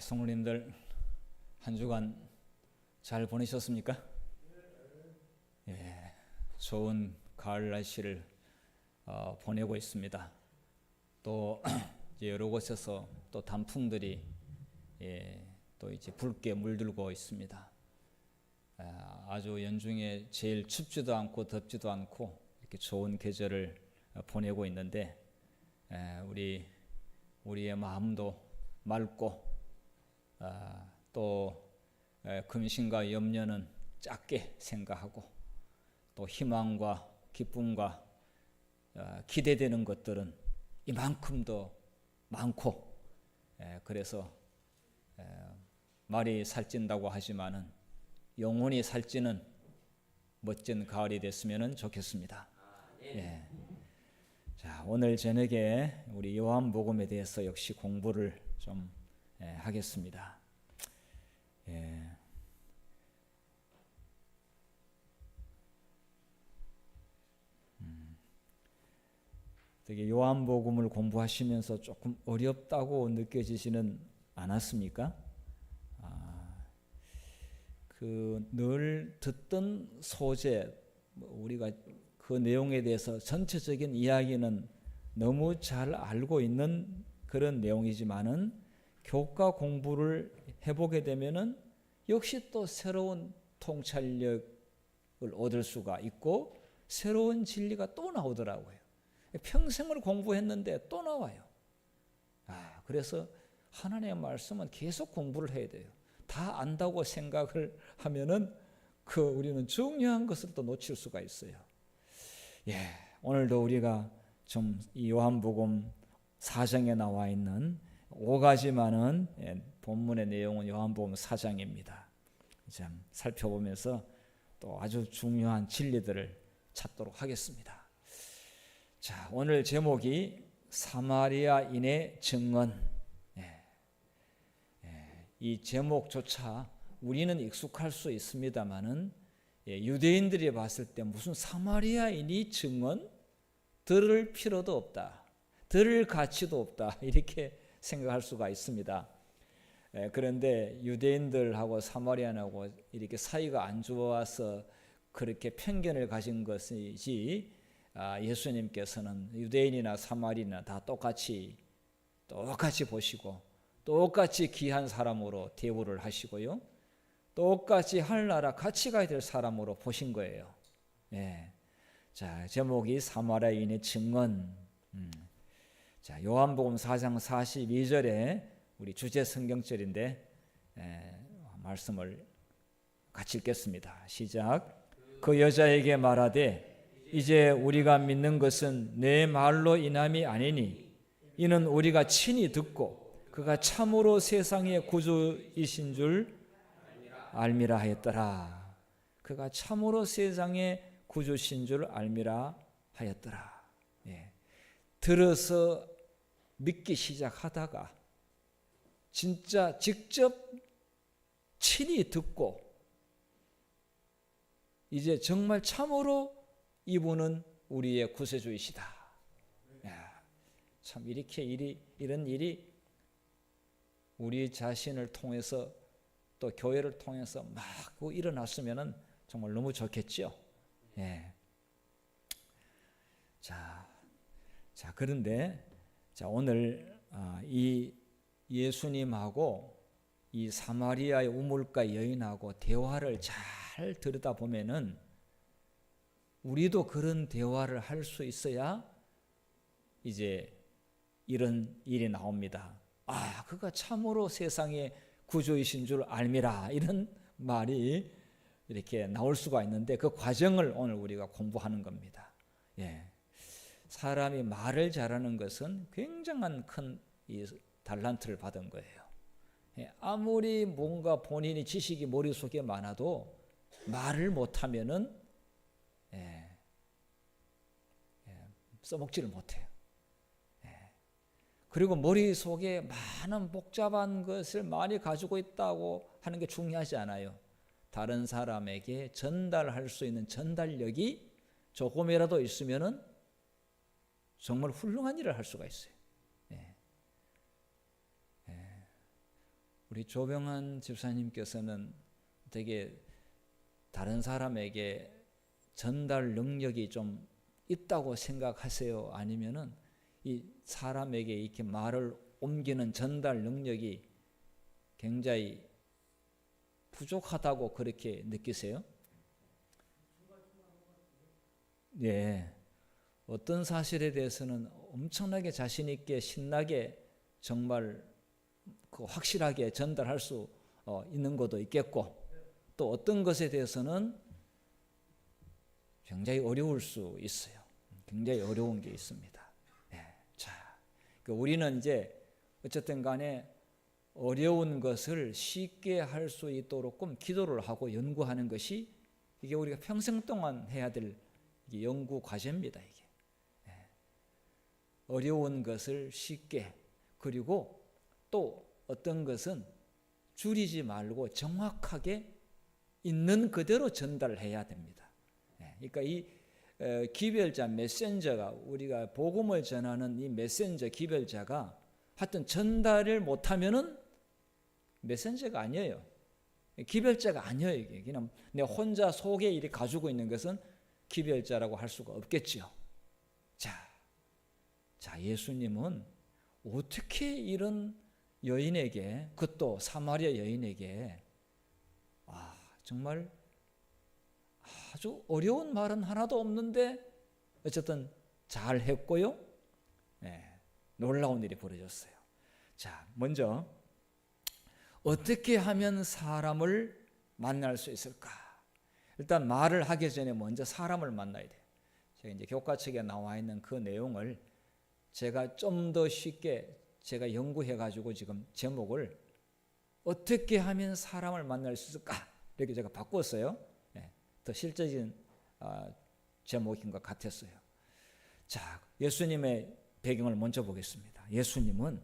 성도님들 한 주간 잘 보내셨습니까? 좋은 가을 날씨를 보내고 있습니다. 또 이제 여러 곳에서 또 단풍들이 또 이제 붉게 물들고 있습니다. 아주 연중에 제일 춥지도 않고 덥지도 않고 이렇게 좋은 계절을 보내고 있는데 우리의 마음도 맑고 또 근심과 염려는 작게 생각하고 또 희망과 기쁨과 기대되는 것들은 이만큼 더 많고 그래서 말이 살찐다고 하지만은 영혼이 살찌는 멋진 가을이 됐으면 좋겠습니다. 자, 오늘 저녁에 우리 요한복음에 대해서 역시 공부를 좀 하겠습니다. 되게 요한복음을 공부하시면서 조금 어렵다고 느껴지지는 않았습니까? 늘 듣던 소재, 우리가 그 내용에 대해서 전체적인 이야기는 너무 잘 알고 있는 그런 내용이지만은 교과 공부를 해보게 되면은 역시 또 새로운 통찰력을 얻을 수가 있고 새로운 진리가 또 나오더라고요. 평생을 공부했는데 또 나와요. 그래서 하나님의 말씀은 계속 공부를 해야 돼요. 다 안다고 생각을 하면은 우리는 중요한 것을 또 놓칠 수가 있어요. 오늘도 우리가 좀 이 요한복음 4장에 나와 있는 5가지 많은 본문의 내용은 요한복음 4장입니다. 참 살펴보면서 또 아주 중요한 진리들을 찾도록 하겠습니다. 자, 오늘 제목이 사마리아인의 증언. 이 제목조차 우리는 익숙할 수 있습니다만은 유대인들이 봤을 때 무슨 사마리아인이 증언? 들을 필요도 없다. 들을 가치도 없다. 이렇게 생각할 수가 있습니다. 그런데 유대인들하고 사마리아인하고 이렇게 사이가 안 좋아서 그렇게 편견을 가진 것이지 예수님께서는 유대인이나 사마리아인이나 다 똑같이 보시고 똑같이 귀한 사람으로 대우를 하시고요. 똑같이 하늘나라 같이 가야 될 사람으로 보신 거예요. 자, 제목이 사마리아인의 증언. 자, 요한복음 4장 42절에 우리 주제 성경절인데 말씀을 같이 읽겠습니다. 시작. 그 여자에게 말하되 이제 우리가 믿는 것은 내 말로 인함이 아니니 이는 우리가 친히 듣고 그가 참으로 세상의 구주이신 줄 알미라 하였더라. 그가 참으로 세상의 구주신 줄 알미라 하였더라. 들어서 믿기 시작하다가 진짜 직접 친히 듣고 이제 정말 참으로 이분은 우리의 구세주이시다. 참 이런 일이 우리 자신을 통해서 또 교회를 통해서 막 일어났으면 정말 너무 좋겠죠. 자, 그런데 오늘 이 예수님하고 이 사마리아의 우물가 여인하고 대화를 잘 들여다보면은 우리도 그런 대화를 할 수 있어야 이제 이런 일이 나옵니다. 그가 참으로 세상의 구주이신 줄 알미라, 이런 말이 이렇게 나올 수가 있는데 그 과정을 오늘 우리가 공부하는 겁니다. 사람이 말을 잘하는 것은 굉장한 큰 달란트를 받은 거예요. 아무리 뭔가 본인이 지식이 머릿속에 많아도 말을 못하면은 써먹지를 못해요. 그리고 머릿속에 많은 복잡한 것을 많이 가지고 있다고 하는 게 중요하지 않아요. 다른 사람에게 전달할 수 있는 전달력이 조금이라도 있으면은 정말 훌륭한 일을 할 수가 있어요. 우리 조병한 집사님께서는 되게 다른 사람에게 전달 능력이 좀 있다고 생각하세요? 아니면은 이 사람에게 이렇게 말을 옮기는 전달 능력이 굉장히 부족하다고 그렇게 느끼세요? 예. 어떤 사실에 대해서는 엄청나게 자신 있게 신나게 정말 그 확실하게 전달할 수 있는 것도 있겠고, 또 어떤 것에 대해서는 굉장히 어려울 수 있어요. 굉장히 어려운 게 있습니다. 예. 자, 우리는 이제 어쨌든 간에 어려운 것을 쉽게 할 수 있도록 기도를 하고 연구하는 것이 이게 우리가 평생 동안 해야 될 연구 과제입니다. 이게 어려운 것을 쉽게, 그리고 또 어떤 것은 줄이지 말고 정확하게 있는 그대로 전달해야 됩니다. 그러니까 이 기별자 메신저가, 우리가 복음을 전하는 이 메신저 기별자가 하여튼 전달을 못하면은 메신저가 아니에요. 기별자가 아니에요. 이게 그냥 내 혼자 속에 이렇게 가지고 있는 것은 기별자라고 할 수가 없겠죠. 자, 예수님은 어떻게 이런 여인에게, 그것도 사마리아 여인에게 정말 아주 어려운 말은 하나도 없는데 어쨌든 잘 했고요. 놀라운 일이 벌어졌어요. 자, 먼저 어떻게 하면 사람을 만날 수 있을까? 일단 말을 하기 전에 먼저 사람을 만나야 돼요. 제가 이제 교과책에 나와 있는 그 내용을 제가 좀 더 쉽게 제가 연구해 가지고 지금 제목을 어떻게 하면 사람을 만날 수 있을까? 이렇게 제가 바꿨어요. 더 실제적인 제목인 것 같았어요. 자, 예수님의 배경을 먼저 보겠습니다. 예수님은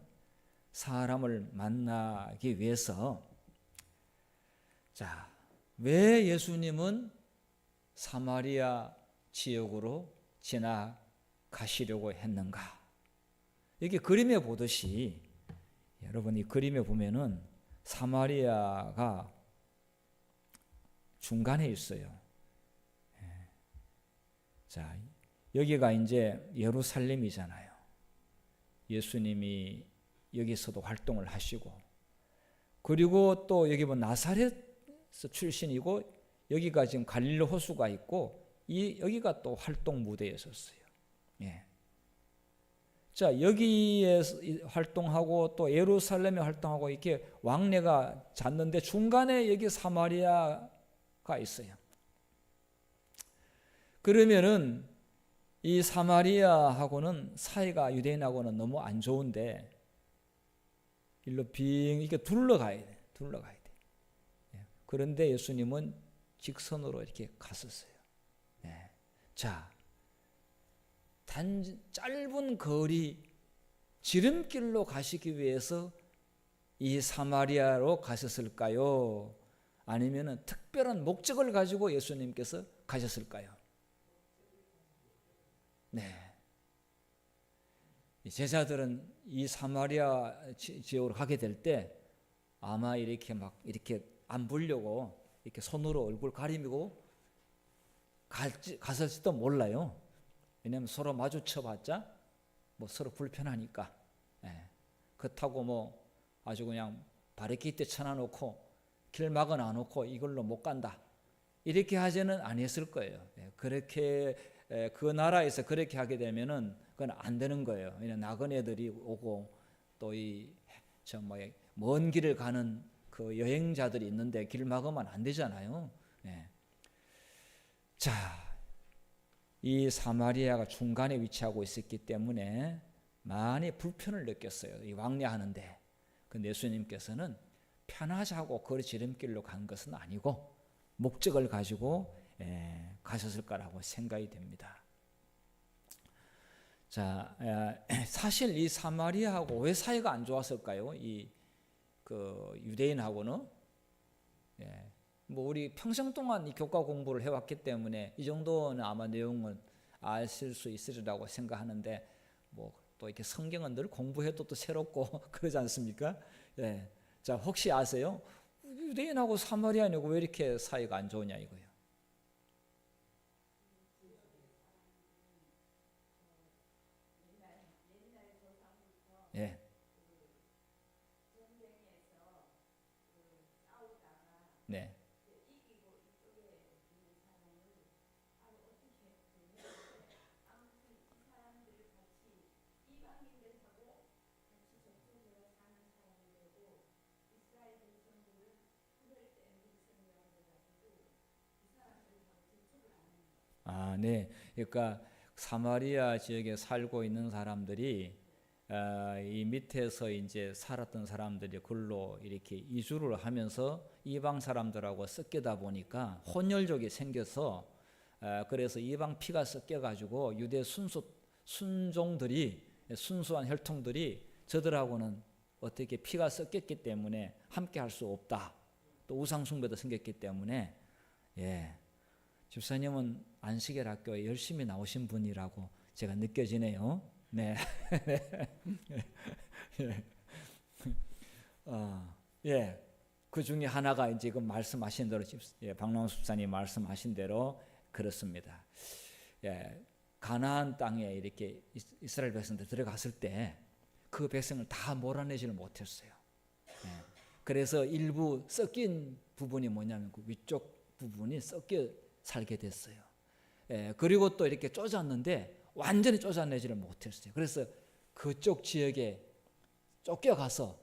사람을 만나기 위해서, 자, 왜 예수님은 사마리아 지역으로 지나가시려고 했는가? 이게 그림에 보듯이, 여러분 이 그림에 보면은 사마리아가 중간에 있어요. 자, 여기가 이제 예루살렘이잖아요. 예수님이 여기서도 활동을 하시고, 그리고 또 여기 보면 나사렛 출신이고, 여기가 지금 갈릴리 호수가 있고, 여기가 또 활동 무대에 섰어요. 자, 여기에 활동하고 또 예루살렘에 활동하고 이렇게 왕래가 잤는데 중간에 여기 사마리아가 있어요. 그러면은 이 사마리아하고는 사이가 유대인하고는 너무 안 좋은데 일로 빙 이렇게 둘러가야 돼. 그런데 예수님은 직선으로 이렇게 갔었어요. 자, 짧은 거리 지름길로 가시기 위해서 이 사마리아로 가셨을까요? 아니면 특별한 목적을 가지고 예수님께서 가셨을까요? 제자들은 이 사마리아 지역으로 가게 될 때 아마 이렇게 막 이렇게 안 보려고 이렇게 손으로 얼굴 가리고 갔을지도 몰라요. 왜냐하면 서로 마주쳐봤자 뭐 서로 불편하니까. 그렇다고 뭐 아주 그냥 바리케이트 쳐놔놓고 길 막아놔놓고 이걸로 못 간다 이렇게 하지는 아니었을 거예요. 그렇게 그 나라에서 그렇게 하게 되면은 그건 안 되는 거예요. 왜냐하면 나그네들이 오고 또 이 정말 먼 길을 가는 그 여행자들이 있는데 길 막으면 안 되잖아요. 자, 이 사마리아가 중간에 위치하고 있었기 때문에 많이 불편을 느꼈어요. 이 왕래하는데. 근데 예수님께서는 편하자고 그 지름길로 간 것은 아니고 목적을 가지고 가셨을 거라고 생각이 됩니다. 자, 사실 이 사마리아하고 왜 사이가 안 좋았을까요? 그 유대인하고는. 뭐 우리 평생 동안 이 교과 공부를 해왔기 때문에 이 정도는 아마 내용은 아실 수 있으리라고 생각하는데, 뭐 또 이렇게 성경은 늘 공부해도 또 새롭고 그러지 않습니까? 자, 혹시 아세요? 유대인하고 사마리아인하고 왜 이렇게 사이가 안 좋으냐 이거예요. 예. 네. 아, 네. 그러니까 사마리아 지역에 살고 있는 사람들이 이 밑에서 이제 살았던 사람들이 글로 이렇게 이주를 하면서 이방 사람들하고 섞이다 보니까 혼혈족이 생겨서 그래서 이방 피가 섞여 가지고 유대 순종들이 순수한 혈통들이 저들하고는 어떻게 피가 섞였기 때문에 함께 할 수 없다. 또 우상 숭배도 생겼기 때문에 예. 집사님은 안식일 학교에 열심히 나오신 분이라고 제가 느껴지네요. 네. 예. 예. 그 중에 하나가 이제 그 말씀하신 대로 박노원 집사님 말씀하신 대로 그렇습니다. 예. 가나안 땅에 이렇게 이스라엘 백성들 들어갔을 때 그 백성을 다 몰아내지를 못했어요. 예. 그래서 일부 섞인 부분이 뭐냐면 그 위쪽 부분이 섞여 살게 됐어요. 예, 그리고 또 이렇게 쫓았는데 완전히 쫓아내지를 못했어요. 그래서 그쪽 지역에 쫓겨가서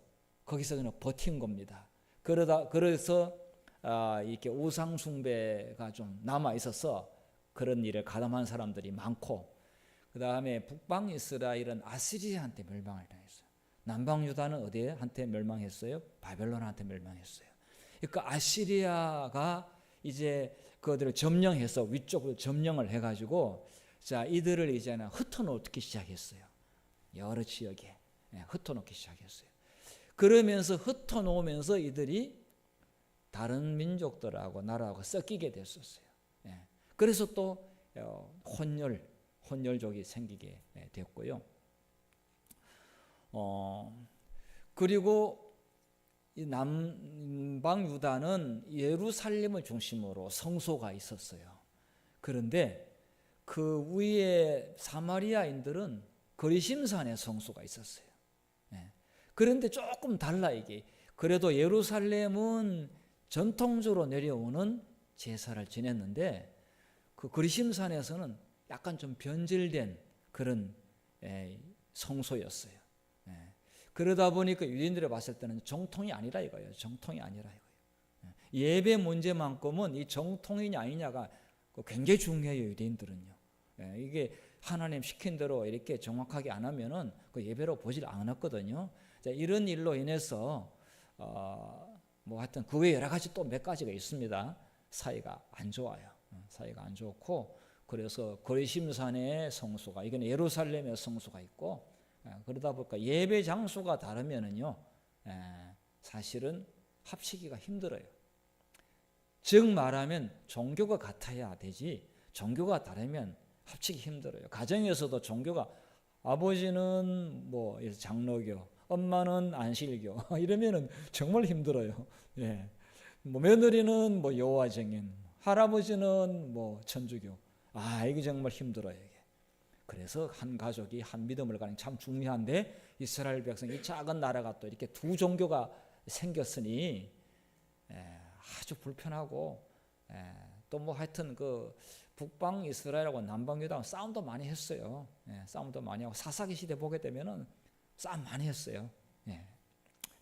거기서 그냥 버틴 겁니다. 그래서 이렇게 우상 숭배가 좀 남아 있어서 그런 일을 가담한 사람들이 많고, 그 다음에 북방 이스라엘은 아시리아한테 멸망을 당했어요. 남방 유다는 어디한테 멸망했어요? 바벨론한테 멸망했어요. 그러니까 아시리아가 이제 그들을 점령해서 위쪽으로 점령을 해가지고 자 이들을 이제는 흩어놓기 시작했어요. 여러 지역에 흩어놓기 시작했어요. 그러면서 흩어놓으면서 이들이 다른 민족들하고 나라하고 섞이게 됐었어요. 그래서 또 혼혈족이 생기게 됐고요. 그리고 이 남방 유다는 예루살렘을 중심으로 성소가 있었어요. 그런데 그 위에 사마리아인들은 거리심산에 성소가 있었어요. 그런데 조금 달라 이게. 그래도 예루살렘은 전통적으로 내려오는 제사를 지냈는데 그 거리심산에서는 약간 좀 변질된 그런 성소였어요. 그러다 보니까 유대인들이 봤을 때는 정통이 아니라 이거예요. 정통이 아니라 이거예요. 예배 문제만큼은 이 정통이냐 아니냐가 굉장히 중요해요. 유대인들은요. 이게 하나님 시킨 대로 이렇게 정확하게 안 하면은 그 예배로 보질 않았거든요. 자, 이런 일로 인해서 뭐 하여튼 그 외에 여러 가지 또 몇 가지가 있습니다. 사이가 안 좋아요. 사이가 안 좋고 그래서 거리심산의 성소가 이건 예루살렘의 성소가 있고 그러다 보니까 예배 장소가 다르면은요 사실은 합치기가 힘들어요. 즉 말하면 종교가 같아야 되지 종교가 다르면 합치기 힘들어요. 가정에서도 종교가 아버지는 뭐 장로교, 엄마는 안실교 이러면은 정말 힘들어요. 예. 뭐 며느리는 뭐 여호와 증인, 할아버지는 뭐 천주교. 이게 정말 힘들어요. 이게. 그래서 한 가족이 한 믿음을 가는 게 참 중요한데 이스라엘 백성 이 작은 나라가 또 이렇게 두 종교가 생겼으니 아주 불편하고 또 뭐 하여튼 그 북방 이스라엘하고 남방 유다하고 싸움도 많이 했어요. 싸움도 많이 하고 사사기 시대 보게 되면은 싸움 많이 했어요.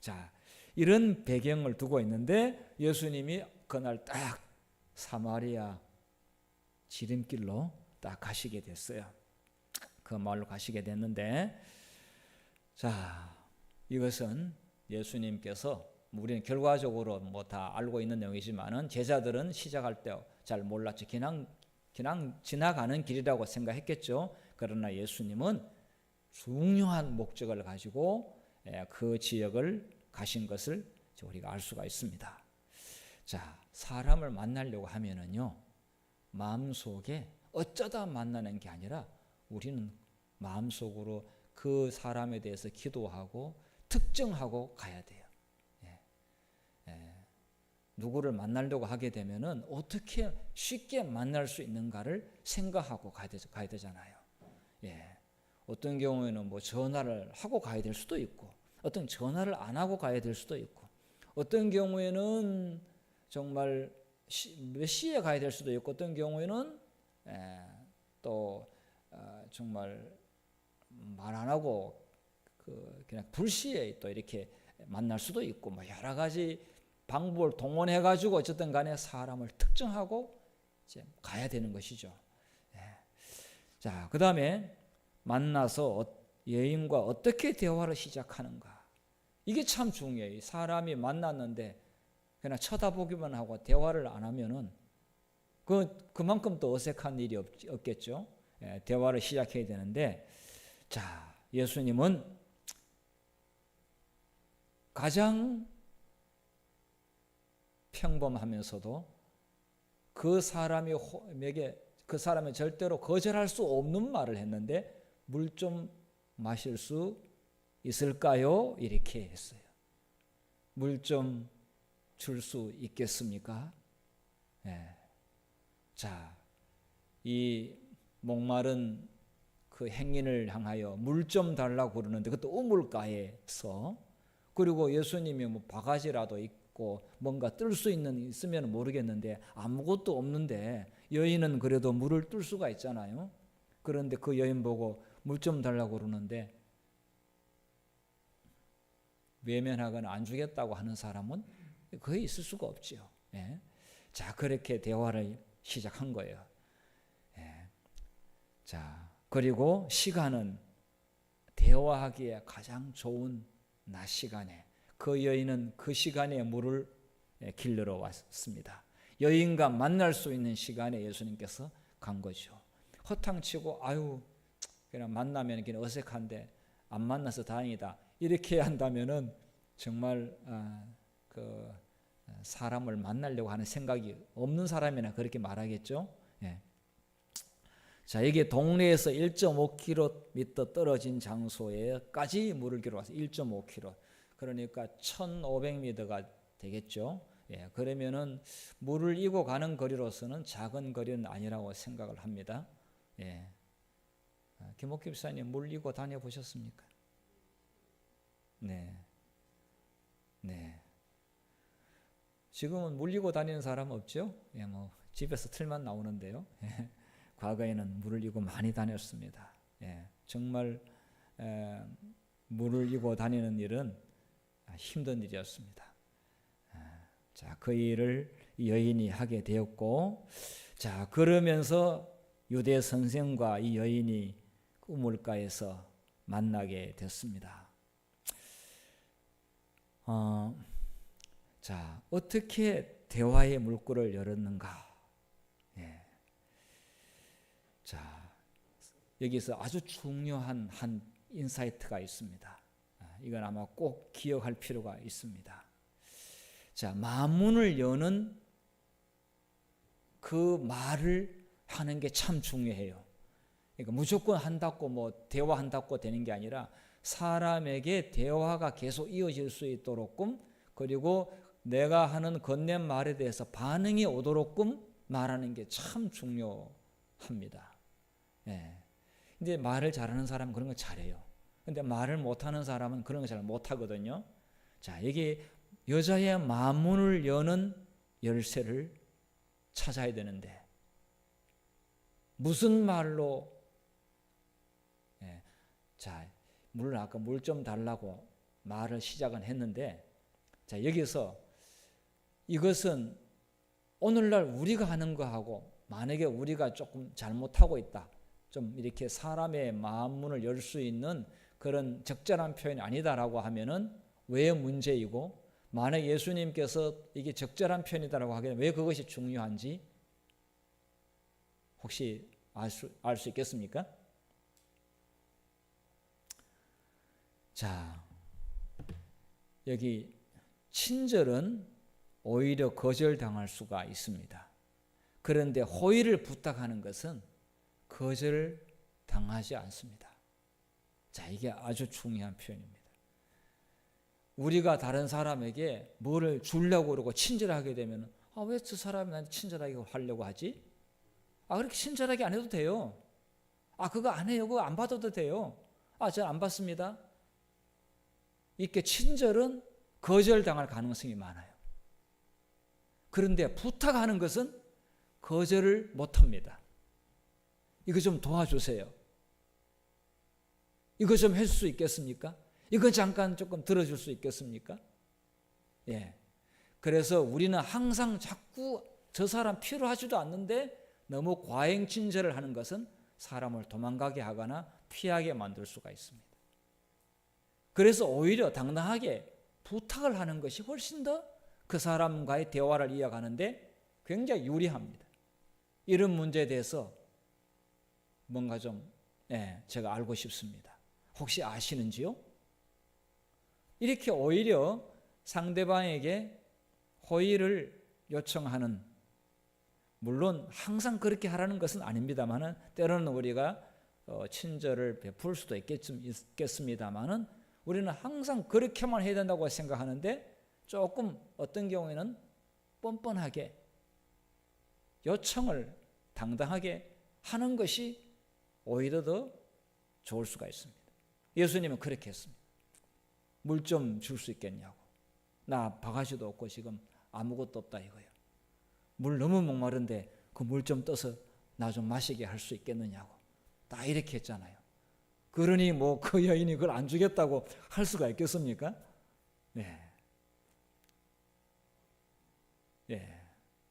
자 이런 배경을 두고 있는데 예수님이 그날 딱 사마리아 지름길로 딱 가시게 됐어요. 그 마을로 가시게 됐는데 자 이것은 예수님께서 우리는 결과적으로 뭐 다 알고 있는 내용이지만은 제자들은 시작할 때 잘 몰랐죠. 그냥 지나가는 길이라고 생각했겠죠. 그러나 예수님은 중요한 목적을 가지고 그 지역을 가신 것을 우리가 알 수가 있습니다. 자 사람을 만나려고 하면은요 마음속에 어쩌다 만나는 게 아니라 우리는 마음속으로 그 사람에 대해서 기도하고 특정하고 가야 돼요. 누구를 만나려고 하게 되면은 어떻게 쉽게 만날 수 있는가를 생각하고 가야 되잖아요. 예. 어떤 경우에는 뭐 전화를 하고 가야 될 수도 있고, 어떤 전화를 안 하고 가야 될 수도 있고, 어떤 경우에는 정말 몇 시에 가야 될 수도 있고, 어떤 경우에는 또 정말 말 안 하고 그냥 불시에 또 이렇게 만날 수도 있고, 뭐 여러 가지 방법을 동원해 가지고 어쨌든 간에 사람을 특정하고 이제 가야 되는 것이죠. 자, 그다음에 만나서 여인과 어떻게 대화를 시작하는가. 이게 참 중요해요. 사람이 만났는데 그냥 쳐다보기만 하고 대화를 안 하면은 그만큼 또 어색한 일이 없겠죠. 대화를 시작해야 되는데, 자, 예수님은 가장 평범하면서도 그 사람이 절대로 거절할 수 없는 말을 했는데, 물 좀 마실 수 있을까요? 이렇게 했어요. 물 좀 줄 수 있겠습니까? 자, 이 목마른 그 행인을 향하여 물 좀 달라고 그러는데, 그것도 우물가에서, 그리고 예수님이 뭐 바가지라도 있고 뭔가 뜰 수 있으면 모르겠는데 아무것도 없는데 여인은 그래도 물을 뜰 수가 있잖아요. 그런데 그 여인 보고 물 좀 달라고 그러는데 외면하거나 안 주겠다고 하는 사람은 거의 있을 수가 없죠. 자, 그렇게 대화를 시작한 거예요. 자, 그리고 시간은 대화하기에 가장 좋은 낮 시간에, 그 여인은 그 시간에 물을 길러러 왔습니다. 여인과 만날 수 있는 시간에 예수님께서 간 거죠. 허탕치고 그냥 만나면 그냥 어색한데 안 만나서 다행이다 이렇게 한다면은 정말 사람을 만나려고 하는 생각이 없는 사람이나 그렇게 말하겠죠. 자, 이게 동네에서 1.5km 떨어진 장소에까지 물을 길어 와서 1.5km, 그러니까 1,500m가 되겠죠. 그러면은 물을 이고 가는 거리로서는 작은 거리는 아니라고 생각을 합니다. 김옥기 목사님 물 이고 다녀 보셨습니까? 네. 지금은 물 이고 다니는 사람 없죠? 뭐 집에서 틀만 나오는데요. 과거에는 물을 이고 많이 다녔습니다. 정말 물을 이고 다니는 일은 힘든 일이었습니다. 자, 그 일을 여인이 하게 되었고, 자, 그러면서 유대 선생과 이 여인이 우물가에서 만나게 됐습니다. 자, 어떻게 대화의 물꼬를 열었는가? 자, 여기서 아주 중요한 한 인사이트가 있습니다. 이건 아마 꼭 기억할 필요가 있습니다. 자, 마문을 여는 그 말을 하는 게 참 중요해요. 그러니까 무조건 한다고 뭐 대화한다고 되는 게 아니라 사람에게 대화가 계속 이어질 수 있도록끔, 그리고 내가 하는 건넨 말에 대해서 반응이 오도록끔 말하는 게 참 중요합니다. 근데 말을 잘하는 사람은 그런 거 잘해요. 근데 말을 못하는 사람은 그런 거 잘 못하거든요. 자, 이게 여자의 마문을 여는 열쇠를 찾아야 되는데 무슨 말로, 자, 물론 아까 물 좀 달라고 말을 시작은 했는데, 자, 여기서 이것은 오늘날 우리가 하는 거하고 만약에 우리가 조금 잘못하고 있다, 좀 이렇게 사람의 마음문을 열 수 있는 그런 적절한 표현이 아니다라고 하면은 왜 문제이고, 만약 예수님께서 이게 적절한 표현이다라고 하기에는 왜 그것이 중요한지 혹시 알 수 있겠습니까? 자, 여기 친절은 오히려 거절당할 수가 있습니다. 그런데 호의를 부탁하는 것은 거절당하지 않습니다. 자, 이게 아주 중요한 표현입니다. 우리가 다른 사람에게 뭐를 주려고 그러고 친절하게 되면 왜 저 사람이 나한테 친절하게 하려고 하지? 그렇게 친절하게 안 해도 돼요. 그거 안 해요. 그거 안 받아도 돼요. 저 안 받습니다. 이렇게 친절은 거절당할 가능성이 많아요. 그런데 부탁하는 것은 거절을 못합니다. 이거 좀 도와주세요. 이거 좀 해줄 수 있겠습니까? 이거 잠깐 조금 들어줄 수 있겠습니까? 예. 그래서 우리는 항상 자꾸 저 사람 필요하지도 않는데 너무 과잉 친절을 하는 것은 사람을 도망가게 하거나 피하게 만들 수가 있습니다. 그래서 오히려 당당하게 부탁을 하는 것이 훨씬 더 그 사람과의 대화를 이어가는데 굉장히 유리합니다. 이런 문제에 대해서 뭔가 좀 제가 알고 싶습니다. 혹시 아시는지요? 이렇게 오히려 상대방에게 호의를 요청하는, 물론 항상 그렇게 하라는 것은 아닙니다만은 때로는 우리가 친절을 베풀 수도 있겠습니다만은 우리는 항상 그렇게만 해야 된다고 생각하는데 조금 어떤 경우에는 뻔뻔하게 요청을 당당하게 하는 것이 오히려 더 좋을 수가 있습니다. 예수님은 그렇게 했습니다. 물 좀 줄 수 있겠냐고. 나 바가지도 없고 지금 아무것도 없다 이거예요. 물 너무 목마른데 그 물 좀 떠서 나 좀 마시게 할 수 있겠느냐고. 다 이렇게 했잖아요. 그러니 뭐 그 여인이 그걸 안 주겠다고 할 수가 있겠습니까? 네.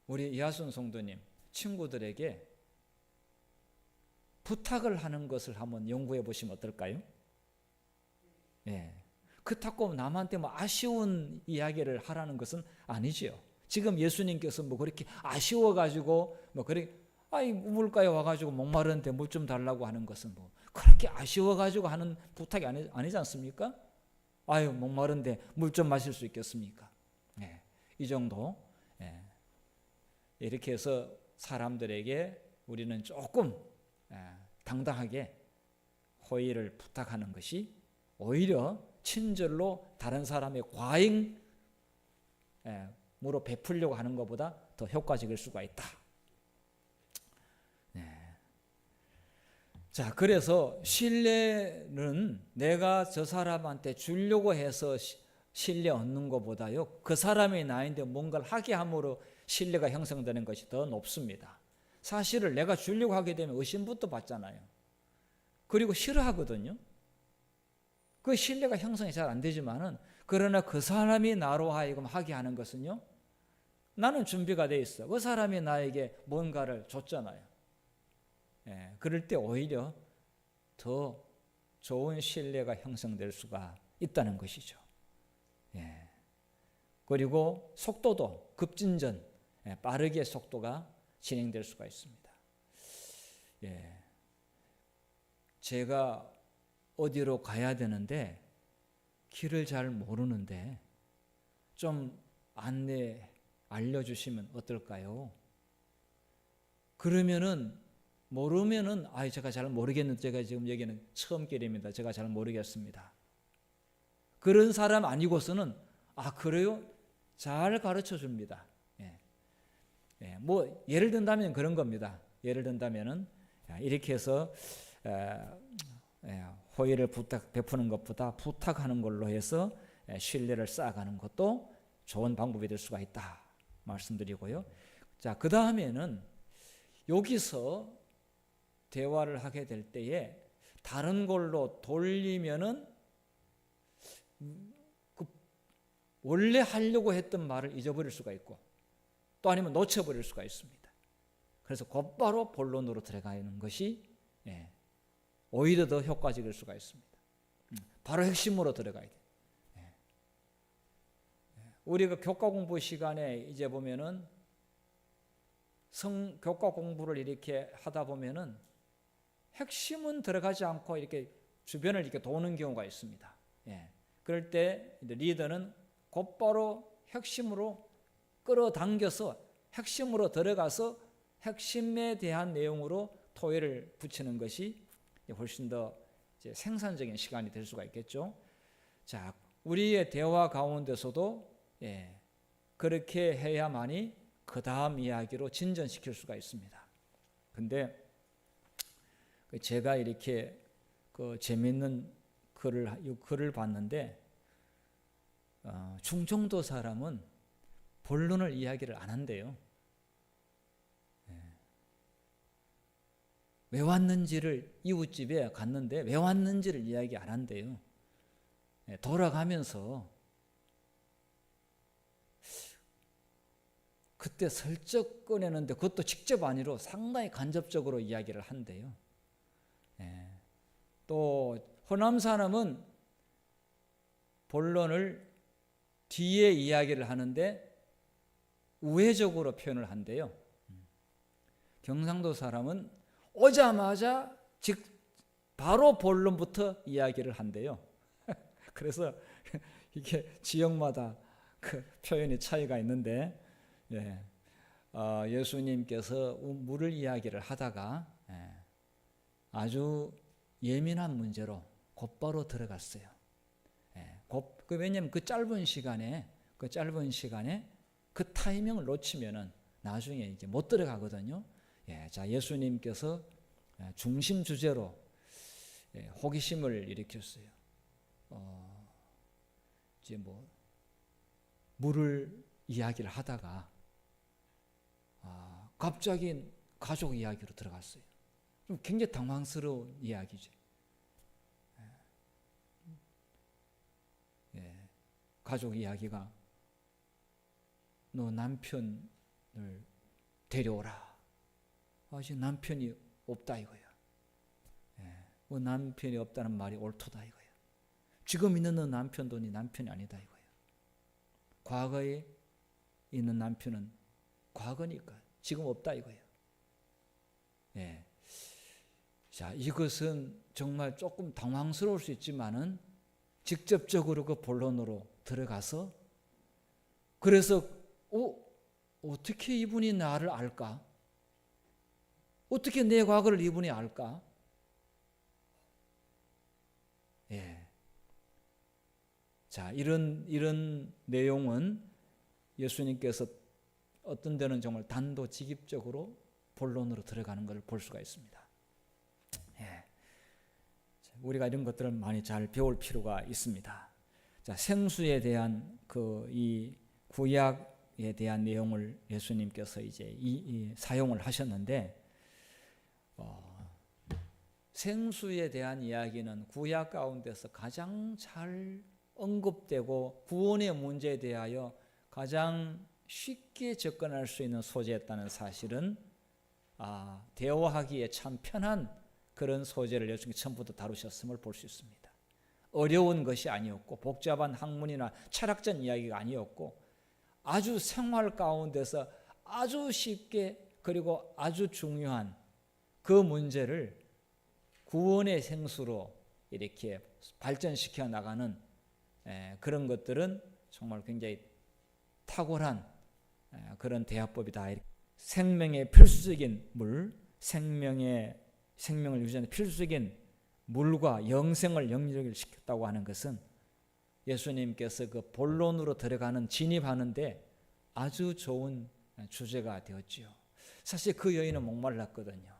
우리 이하순 성도님 친구들에게 부탁을 하는 것을 한번 연구해 보시면 어떨까요? 그렇다고 남한테 뭐 아쉬운 이야기를 하라는 것은 아니지요. 지금 예수님께서 뭐 그렇게 아쉬워가지고 뭐 물가에 와가지고 목마른데 물 좀 달라고 하는 것은 뭐 그렇게 아쉬워가지고 하는 부탁이 아니지 않습니까? 목마른데 물 좀 마실 수 있겠습니까? 이 정도. 이렇게 해서 사람들에게 우리는 조금 당당하게 호의를 부탁하는 것이 오히려 친절로 다른 사람의 과잉으로 베풀려고 하는 것보다 더 효과적일 수가 있다. 자, 그래서 신뢰는 내가 저 사람한테 주려고 해서 신뢰 얻는 것보다요, 그 사람이 나한테 뭔가를 하게 함으로 신뢰가 형성되는 것이 더 높습니다. 사실을 내가 주려고 하게 되면 의심부터 받잖아요. 그리고 싫어하거든요. 그 신뢰가 형성이 잘 안 되지만은, 그러나 그 사람이 나로 하여금 하게 하는 것은요, 나는 준비가 돼 있어. 그 사람이 나에게 뭔가를 줬잖아요. 그럴 때 오히려 더 좋은 신뢰가 형성될 수가 있다는 것이죠. 그리고 속도도 급진전, 빠르게 속도가 진행될 수가 있습니다. 제가 어디로 가야 되는데 길을 잘 모르는데 좀 안내 알려주시면 어떨까요? 그러면은 모르면은 제가 잘 모르겠는데, 제가 지금 여기는 처음 길입니다. 제가 잘 모르겠습니다. 그런 사람 아니고서는 그래요? 잘 가르쳐 줍니다. 뭐 예를 든다면 그런 겁니다. 예를 든다면은 이렇게 해서 호의를 베푸는 것보다 부탁하는 걸로 해서 신뢰를 쌓아가는 것도 좋은 방법이 될 수가 있다 말씀드리고요. 자, 그 다음에는 여기서 대화를 하게 될 때에 다른 걸로 돌리면은 원래 하려고 했던 말을 잊어버릴 수가 있고, 또 아니면 놓쳐버릴 수가 있습니다. 그래서 곧바로 본론으로 들어가는 것이 오히려 더 효과적일 수가 있습니다. 바로 핵심으로 들어가야 돼요. 우리가 교과 공부 시간에 이제 보면은 교과 공부를 이렇게 하다 보면은 핵심은 들어가지 않고 이렇게 주변을 이렇게 도는 경우가 있습니다. 그럴 때 리더는 곧바로 핵심으로 끌어당겨서 핵심으로 들어가서 핵심에 대한 내용으로 토의를 붙이는 것이 훨씬 더 생산적인 시간이 될 수가 있겠죠. 자, 우리의 대화 가운데서도 그렇게 해야만이 그 다음 이야기로 진전시킬 수가 있습니다. 근데 제가 이렇게 그 재미있는 글을 봤는데 충청도 사람은 본론을 이야기를 안 한대요. 왜 왔는지를 이웃집에 갔는데 왜 왔는지를 이야기 안 한대요. 돌아가면서 그때 슬쩍 꺼내는데 그것도 직접 아니로 상당히 간접적으로 이야기를 한대요. 또 호남 사람은 본론을 뒤에 이야기를 하는데 우회적으로 표현을 한대요. 경상도 사람은 오자마자 바로 본론부터 이야기를 한대요. 그래서 이게 지역마다 그 표현의 차이가 있는데, 예수님께서 물을 이야기를 하다가 아주 예민한 문제로 곧바로 들어갔어요. 왜냐하면 그 짧은 시간에 그 타이밍을 놓치면은 나중에 이제 못 들어가거든요. 자, 예수님께서 중심 주제로 호기심을 일으켰어요. 이제 물을 이야기를 하다가 갑자기 가족 이야기로 들어갔어요. 좀 굉장히 당황스러운 이야기죠. 가족 이야기가 너 남편을 데려오라. 아직 남편이 없다 이거야. 남편이 없다는 말이 옳도다 이거야. 지금 있는 너 남편도 네 남편이 아니다 이거야. 과거에 있는 남편은 과거니까 지금 없다 이거야. 자, 이것은 정말 조금 당황스러울 수 있지만은 직접적으로 그 본론으로 들어가서 그래서 어떻게 이분이 나를 알까? 어떻게 내 과거를 이분이 알까? 자, 이런 내용은 예수님께서 어떤 데는 정말 단도직입적으로 본론으로 들어가는 것을 볼 수가 있습니다. 우리가 이런 것들을 많이 잘 배울 필요가 있습니다. 자, 생수에 대한 이 구약에 대한 내용을 예수님께서 이제 사용을 하셨는데, 생수에 대한 이야기는 구약 가운데서 가장 잘 언급되고 구원의 문제에 대하여 가장 쉽게 접근할 수 있는 소재였다는 사실은 대화하기에 참 편한 그런 소재를 예수님이 처음부터 다루셨음을 볼 수 있습니다. 어려운 것이 아니었고 복잡한 학문이나 철학적 이야기가 아니었고 아주 생활 가운데서 아주 쉽게 그리고 아주 중요한 그 문제를 구원의 생수로 이렇게 발전시켜 나가는 그런 것들은 정말 굉장히 탁월한 그런 대화법이다. 생명의 필수적인 물, 생명을 유지하는 필수적인 물과 영생을 연결시켰다고 하는 것은 예수님께서 그 본론으로 들어가는 진입하는데 아주 좋은 주제가 되었지요. 사실 그 여인은 목말랐거든요.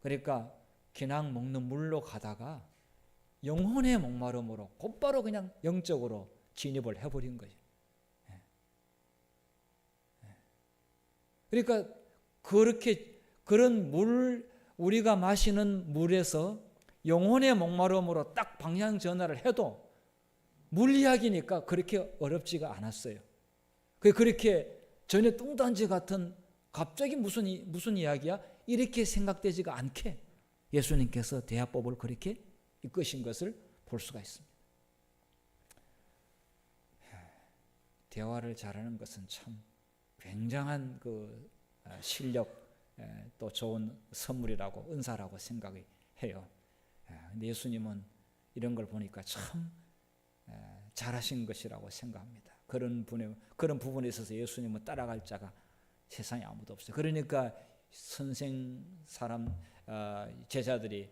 그러니까 그냥 먹는 물로 가다가 영혼의 목마름으로 곧바로 그냥 영적으로 진입을 해버린 거예요. 그러니까 그런 우리가 마시는 물에서 영혼의 목마름으로 딱 방향 전환을 해도 물 이야기니까 그렇게 어렵지가 않았어요. 그렇게 전혀 뚱딴지 같은 갑자기 무슨 이야기야? 이렇게 생각되지가 않게 예수님께서 대화법을 그렇게 이끄신 것을 볼 수가 있습니다. 대화를 잘하는 것은 참 굉장한 그 실력 또 좋은 선물이라고 은사라고 생각이 해요. 근데 예수님은 이런 걸 보니까 참 잘하신 것이라고 생각합니다. 그런 부분에 있어서 예수님은 따라갈 자가 세상에 아무도 없어요. 그러니까 제자들이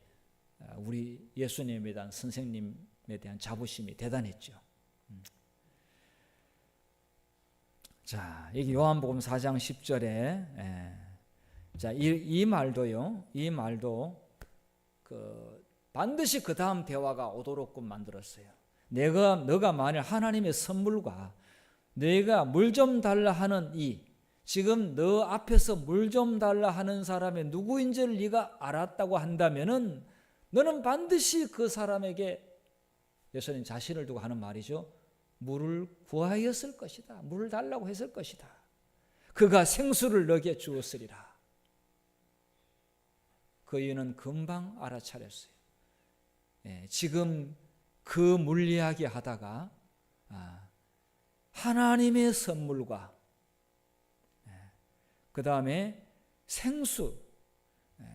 우리 예수님에 대한 선생님에 대한 자부심이 대단했죠. 자, 여기 요한복음 4장 10절에 자, 이 말도요. 이 말도 반드시 그 다음 대화가 오도록끔 만들었어요. 너가 만일 하나님의 선물과 내가 물 좀 달라 하는 지금 너 앞에서 물 좀 달라 하는 사람이 누구인지를 네가 알았다고 한다면은 너는 반드시 그 사람에게, 예수님 자신을 두고 하는 말이죠, 물을 구하였을 것이다. 물을 달라고 했을 것이다. 그가 생수를 너게 주었으리라. 그 이유는 금방 알아차렸어요. 지금 그 물 이야기 하다가 하나님의 선물과 그 다음에 생수,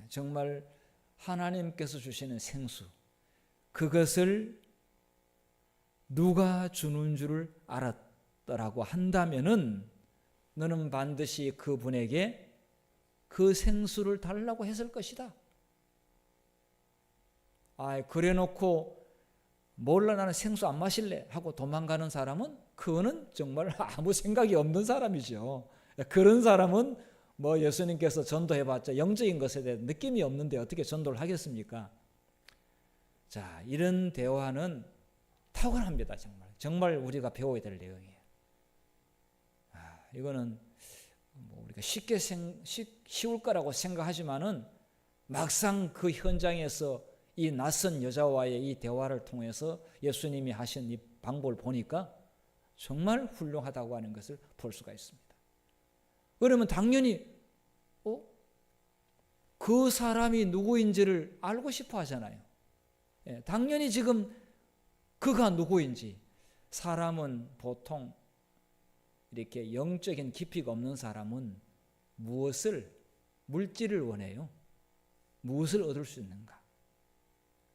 정말 하나님께서 주시는 생수, 그것을 누가 주는 줄을 알았더라고 한다면은 너는 반드시 그분에게 그 생수를 달라고 했을 것이다. 그래 놓고 몰라 나는 생수 안 마실래 하고 도망가는 사람은 그거는 정말 아무 생각이 없는 사람이죠. 그런 사람은 뭐 예수님께서 전도해봤자 영적인 것에 대해 느낌이 없는데 어떻게 전도를 하겠습니까? 자, 이런 대화는 탁월합니다. 정말 우리가 배워야 될 내용이에요. 이거는 뭐 우리가 쉬울 거라고 생각하지만은 막상 그 현장에서 이 낯선 여자와의 이 대화를 통해서 예수님이 하신 이 방법을 보니까 정말 훌륭하다고 하는 것을 볼 수가 있습니다. 그러면 당연히 그 사람이 누구인지를 알고 싶어 하잖아요. 당연히 지금 그가 누구인지, 사람은 보통 이렇게 영적인 깊이가 없는 사람은 물질을 원해요. 무엇을 얻을 수 있는가?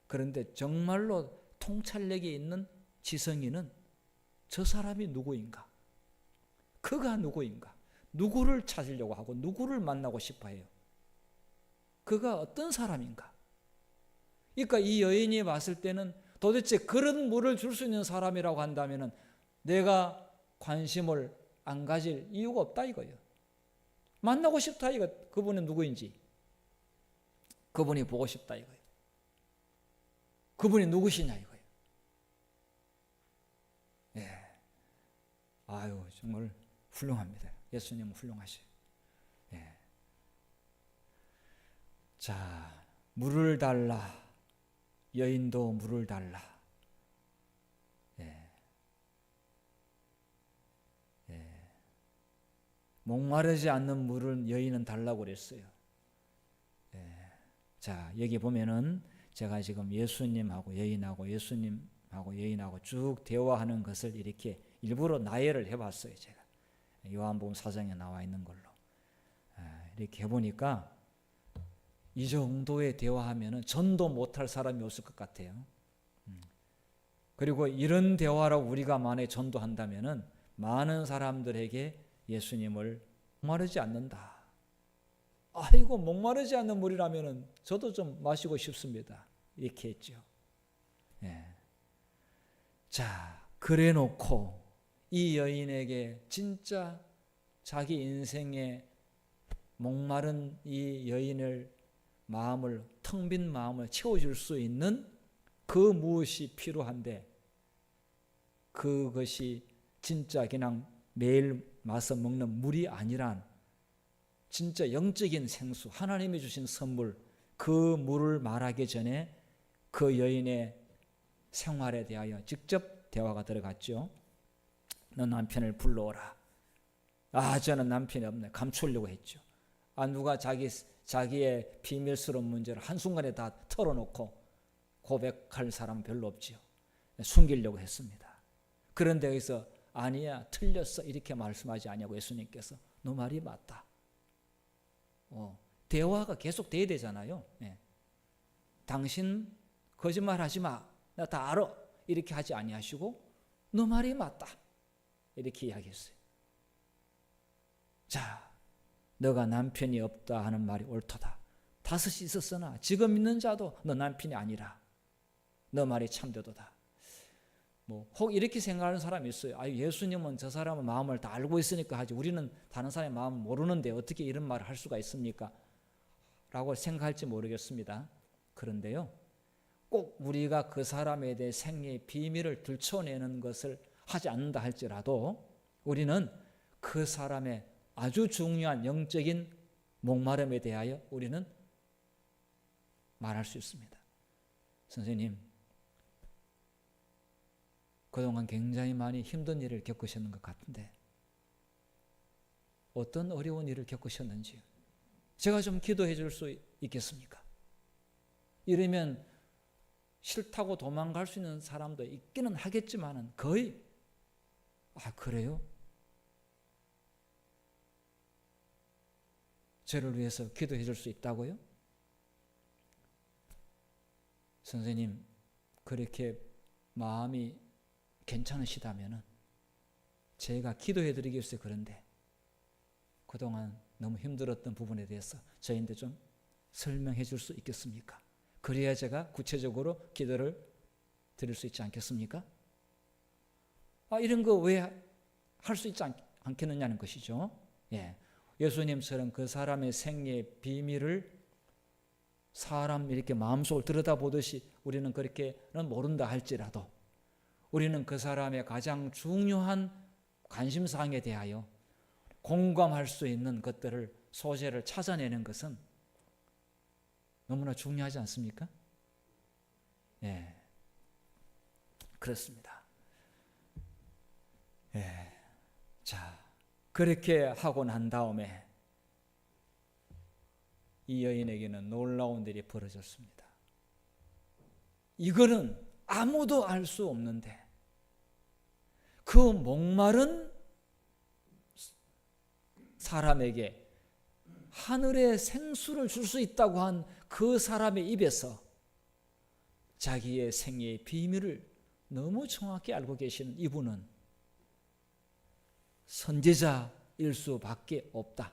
그런데 정말로 통찰력이 있는 지성인은 저 사람이 누구인가? 그가 누구인가? 누구를 찾으려고 하고 누구를 만나고 싶어 해요? 그가 어떤 사람인가? 그러니까 이 여인이 봤을 때는 도대체 그런 물을 줄 수 있는 사람이라고 한다면 내가 관심을 안 가질 이유가 없다 이거예요. 만나고 싶다 이거. 그분은 누구인지 그분이 보고 싶다 이거예요. 그분이 누구시냐 이거예요. 정말 훌륭합니다. 예수님은 훌륭하셔요. 자, 물을 달라. 여인도 물을 달라. 목마르지 않는 물은 여인은 달라고 그랬어요. 자, 여기 보면은 제가 지금 예수님하고 여인하고 쭉 대화하는 것을 이렇게 일부러 나열을 해봤어요. 제가 요한복음 4장에 나와 있는 걸로 이렇게 해보니까 이 정도의 대화하면은 전도 못할 사람이 없을 것 같아요. 그리고 이런 대화라고 우리가 만약에 전도한다면은 많은 사람들에게 예수님을 목마르지 않는다. 아이고 목마르지 않는 물이라면은 저도 좀 마시고 싶습니다. 이렇게 했죠. 자, 그래놓고 이 여인에게 진짜 자기 인생에 목마른 이 여인을 텅 빈 마음을 채워줄 수 있는 그 무엇이 필요한데 그것이 진짜 그냥 매일 마서 먹는 물이 아니란 진짜 영적인 생수, 하나님이 주신 선물, 그 물을 말하기 전에 그 여인의 생활에 대하여 직접 대화가 들어갔죠. 너 남편을 불러오라. 저는 남편이 없네. 감추려고 했죠. 누가 자기의 비밀스러운 문제를 한순간에 다 털어놓고 고백할 사람은 별로 없지요. 숨기려고 했습니다. 그런데 여기서 아니야, 틀렸어 이렇게 말씀하지 않냐고 예수님께서. 너 말이 맞다. 대화가 계속 돼야 되잖아요. 당신 거짓말하지 마. 나 다 알아. 이렇게 하지 아니하시고 너 말이 맞다. 이렇게 이야기했어요. 자, 너가 남편이 없다 하는 말이 옳도다. 5이 있었으나 지금 있는 자도 너 남편이 아니라 너 말이 참되도다. 혹 이렇게 생각하는 사람이 있어요. 예수님은 저 사람의 마음을 다 알고 있으니까 하지, 우리는 다른 사람의 마음을 모르는데 어떻게 이런 말을 할 수가 있습니까? 라고 생각할지 모르겠습니다. 그런데요, 꼭 우리가 그 사람에 대해 생애의 비밀을 들춰내는 것을 하지 않는다 할지라도 우리는 그 사람의 아주 중요한 영적인 목마름에 대하여 우리는 말할 수 있습니다. 선생님, 그동안 굉장히 많이 힘든 일을 겪으셨는 것 같은데 어떤 어려운 일을 겪으셨는지 제가 좀 기도해 줄 수 있겠습니까? 이러면 싫다고 도망갈 수 있는 사람도 있기는 하겠지만 거의 그래요? 저를 위해서 기도해 줄 수 있다고요? 선생님, 그렇게 마음이 괜찮으시다면 제가 기도해 드리기 위해서 그런데 그동안 너무 힘들었던 부분에 대해서 저희한테 좀 설명해 줄 수 있겠습니까? 그래야 제가 구체적으로 기도를 드릴 수 있지 않겠습니까? 이런 거 왜 할 수 있지 않겠느냐는 것이죠. 예수님처럼 그 사람의 생애의 비밀을 사람 이렇게 마음속을 들여다보듯이 우리는 그렇게는 모른다 할지라도 우리는 그 사람의 가장 중요한 관심사항에 대하여 공감할 수 있는 것들을, 소재를 찾아내는 것은 너무나 중요하지 않습니까? 그렇습니다. 자, 그렇게 하고 난 다음에 이 여인에게는 놀라운 일이 벌어졌습니다. 이거는 아무도 알 수 없는데 그 목마른 사람에게 하늘의 생수를 줄 수 있다고 한 그 사람의 입에서 자기의 생애의 비밀을 너무 정확히 알고 계시는 이분은 선지자일 수밖에 없다.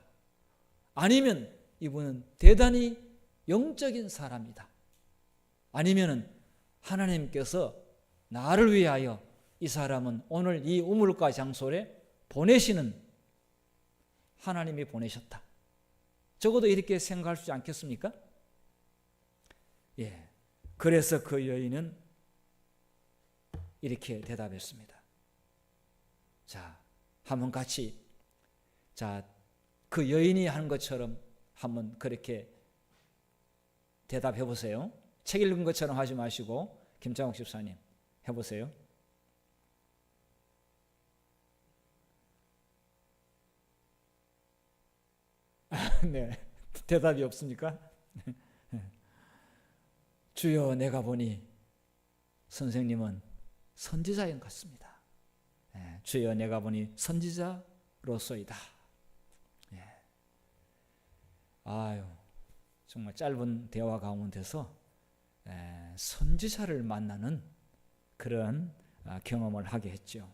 아니면 이분은 대단히 영적인 사람이다. 아니면 하나님께서 나를 위하여 이 사람은 오늘 이 우물가 장소에 보내시는 하나님이 보내셨다. 적어도 이렇게 생각할 수 있지 않겠습니까? 그래서 그 여인은 이렇게 대답했습니다. 자, 한번 같이, 그 여인이 한 것처럼 한번 그렇게 대답해 보세요. 책 읽은 것처럼 하지 마시고 김창욱 집사님 해보세요. 네, 대답이 없습니까? 주여, 내가 보니 선생님은 선지자인 것 같습니다. 주여, 내가 보니 선지자로서이다. 정말 짧은 대화 가운데서 선지자를 만나는 그런 경험을 하게 했죠.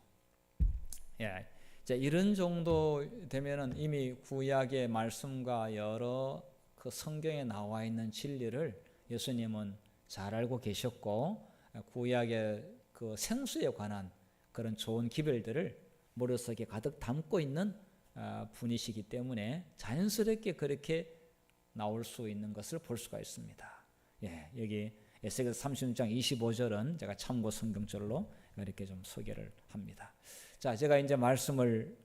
이런 정도 되면은 이미 구약의 말씀과 여러 그 성경에 나와 있는 진리를 예수님은 잘 알고 계셨고, 구약의 그 생수에 관한 그런 좋은 기별들을 머릿속에 가득 담고 있는 분이시기 때문에 자연스럽게 그렇게 나올 수 있는 것을 볼 수가 있습니다. 여기 에스겔서 36장 25절은 제가 참고 성경절로 이렇게 좀 소개를 합니다. 자, 제가 이제 말씀을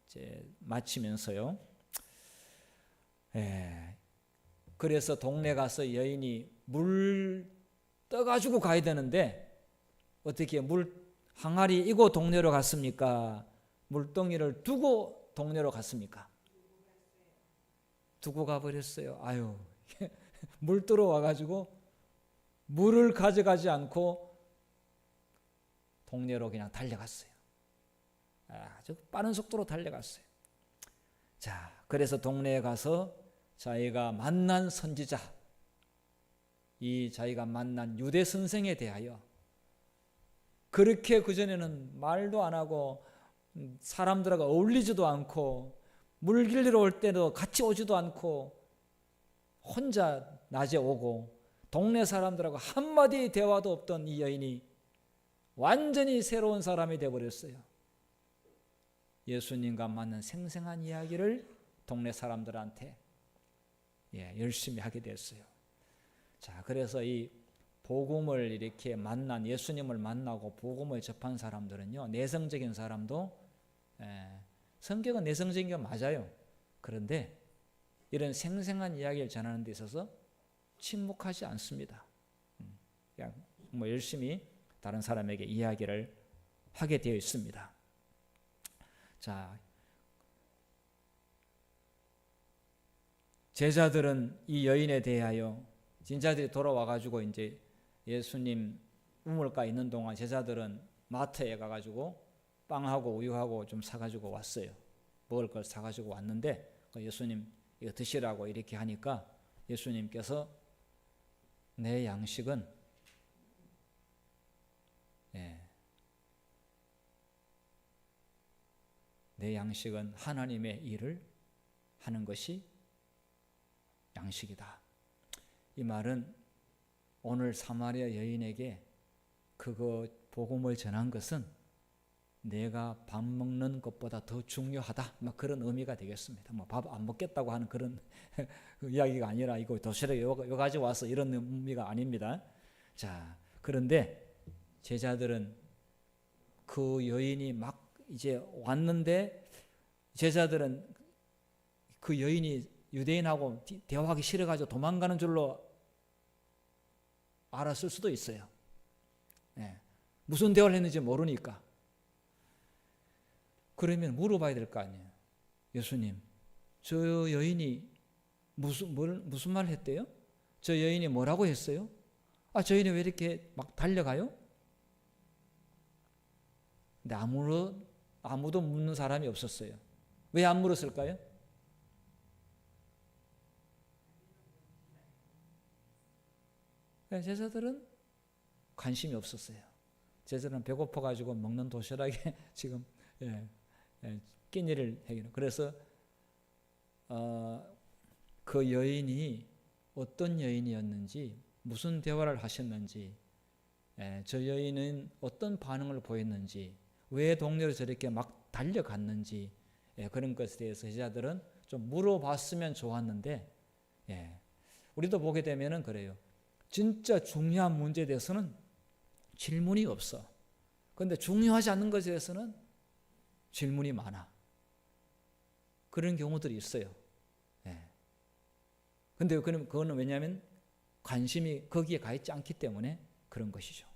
이제 마치면서요. 그래서 동네 가서 여인이 물 떠가지고 가야 되는데 어떻게 물 항아리 이고 동네로 갔습니까? 물동이를 두고 동네로 갔습니까? 두고 가버렸어요. 물 들어와가지고 물을 가져가지 않고 동네로 그냥 달려갔어요. 아주 빠른 속도로 달려갔어요. 자, 그래서 동네에 가서 자기가 만난 선지자, 이 자기가 만난 유대 선생에 대하여 그렇게 그전에는 말도 안 하고 사람들하고 어울리지도 않고 물 길리러 올 때도 같이 오지도 않고 혼자 낮에 오고 동네 사람들하고 한마디 대화도 없던 이 여인이 완전히 새로운 사람이 되어버렸어요. 예수님과 만난 생생한 이야기를 동네 사람들한테 열심히 하게 됐어요. 자, 그래서 이 복음을 이렇게 만난, 예수님을 만나고 복음을 접한 사람들은요, 내성적인 사람도, 성격은 내성적인 게 맞아요. 그런데 이런 생생한 이야기를 전하는 데 있어서 침묵하지 않습니다. 그냥 뭐 열심히 다른 사람에게 이야기를 하게 되어 있습니다. 자, 제자들은 이 여인에 대하여, 제자들이 돌아와가지고 이제 예수님 우물가 있는 동안 제자들은 마트에 가가지고 빵하고 우유하고 좀 사가지고 왔어요. 먹을 걸 사가지고 왔는데 예수님 이거 드시라고 이렇게 하니까 예수님께서 내 양식은 내 양식은 하나님의 일을 하는 것이 양식이다. 이 말은 오늘 사마리아 여인에게 그거 복음을 전한 것은 내가 밥 먹는 것보다 더 중요하다, 막 그런 의미가 되겠습니다. 뭐 밥 안 먹겠다고 하는 그런 이야기가 아니라 이거 도시락에 요 가지고 와서 이런 의미가 아닙니다. 자, 그런데 제자들은 그 여인이 막 이제 왔는데 제자들은 그 여인이 유대인하고 대화하기 싫어가지고 도망가는 줄로 알았을 수도 있어요. 무슨 대화를 했는지 모르니까. 그러면 물어봐야 될 거 아니에요. 예수님, 저 여인이 무슨 말 했대요? 저 여인이 뭐라고 했어요? 저 여인이 왜 이렇게 막 달려가요? 근데 아무도 묻는 사람이 없었어요. 왜 안 물었을까요? 제자들은 관심이 없었어요. 제자들은 배고파가지고 먹는 도시락에 지금 끼니를 해요. 그래서 그 여인이 어떤 여인이었는지, 무슨 대화를 하셨는지, 저 여인은 어떤 반응을 보였는지, 왜 동네로 저렇게 막 달려갔는지, 그런 것에 대해서 제자들은 좀 물어봤으면 좋았는데, 우리도 보게 되면은 그래요. 진짜 중요한 문제에 대해서는 질문이 없어. 그런데 중요하지 않는 것에 대해서는 질문이 많아. 그런 경우들이 있어요. 그런데 그거는 왜냐하면 관심이 거기에 가 있지 않기 때문에 그런 것이죠.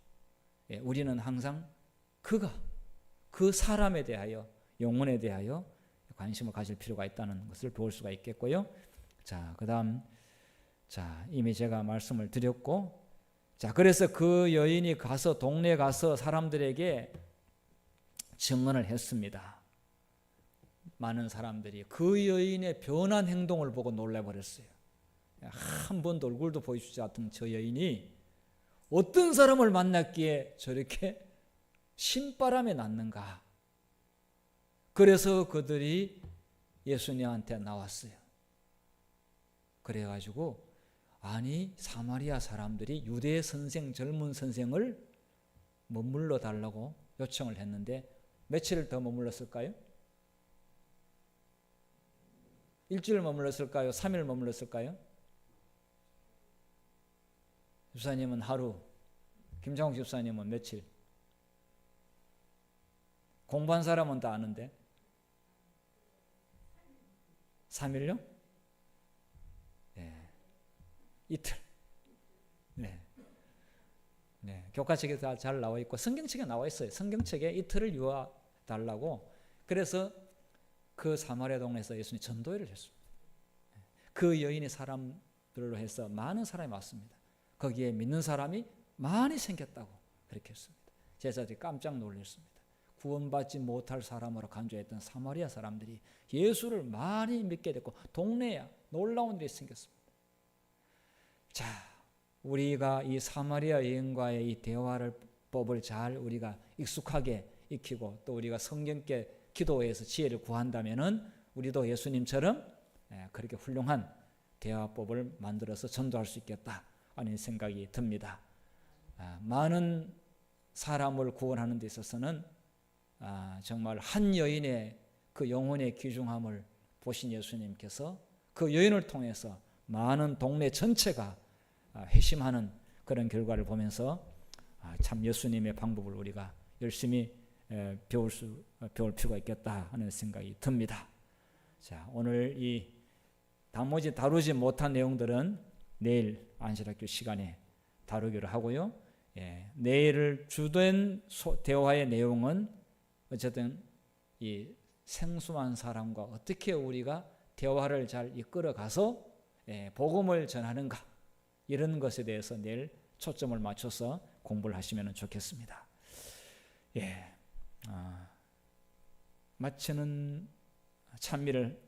우리는 항상 그 사람에 대하여, 영혼에 대하여 관심을 가질 필요가 있다는 것을 배울 수가 있겠고요. 자, 그 다음, 이미 제가 말씀을 드렸고, 그래서 그 여인이 동네에 가서 사람들에게 증언을 했습니다. 많은 사람들이 그 여인의 변한 행동을 보고 놀라버렸어요. 한 번도 얼굴도 보여주지 않던 저 여인이 어떤 사람을 만났기에 저렇게 신바람이 났는가. 그래서 그들이 예수님한테 나왔어요. 그래가지고 사마리아 사람들이 유대 선생, 젊은 선생을 머물러 달라고 요청을 했는데 며칠을 더 머물렀을까요? 일주일 머물렀을까요? 3일 머물렀을까요? 집사님은 하루, 김장욱 집사님은 며칠? 공부한 사람은 다 아는데 3일요? 이틀. 교과책에 다 잘 나와 있고 성경책에 나와 있어요. 성경책에 이틀을 유아 달라고. 그래서 그 사마리아 동네에서 예수님이 전도회를 했습니다. 그 여인의 사람들로 해서 많은 사람이 왔습니다. 거기에 믿는 사람이 많이 생겼다고 그렇게 했습니다. 제자들이 깜짝 놀랐습니다. 구원받지 못할 사람으로 간주했던 사마리아 사람들이 예수를 많이 믿게 됐고 동네에 놀라운 일이 생겼습니다. 자, 우리가 이 사마리아 여인과의 이 대화법을 잘 우리가 익숙하게 익히고 또 우리가 성경께 기도해서 지혜를 구한다면은 우리도 예수님처럼 그렇게 훌륭한 대화법을 만들어서 전도할 수 있겠다 하는 생각이 듭니다. 많은 사람을 구원하는 데 있어서는 정말 한 여인의 그 영혼의 귀중함을 보신 예수님께서 그 여인을 통해서 많은 동네 전체가 회심하는 그런 결과를 보면서 참 예수님의 방법을 우리가 열심히 배울 필요가 있겠다 하는 생각이 듭니다. 자, 오늘 이 단모지 다루지 못한 내용들은 내일 안식일학교 시간에 다루기로 하고요. 내일 주된 대화의 내용은 어쨌든 이 생소한 사람과 어떻게 우리가 대화를 잘 이끌어가서 복음을 전하는가, 이런 것에 대해서 내일 초점을 맞춰서 공부를 하시면 좋겠습니다. 마치는 찬미를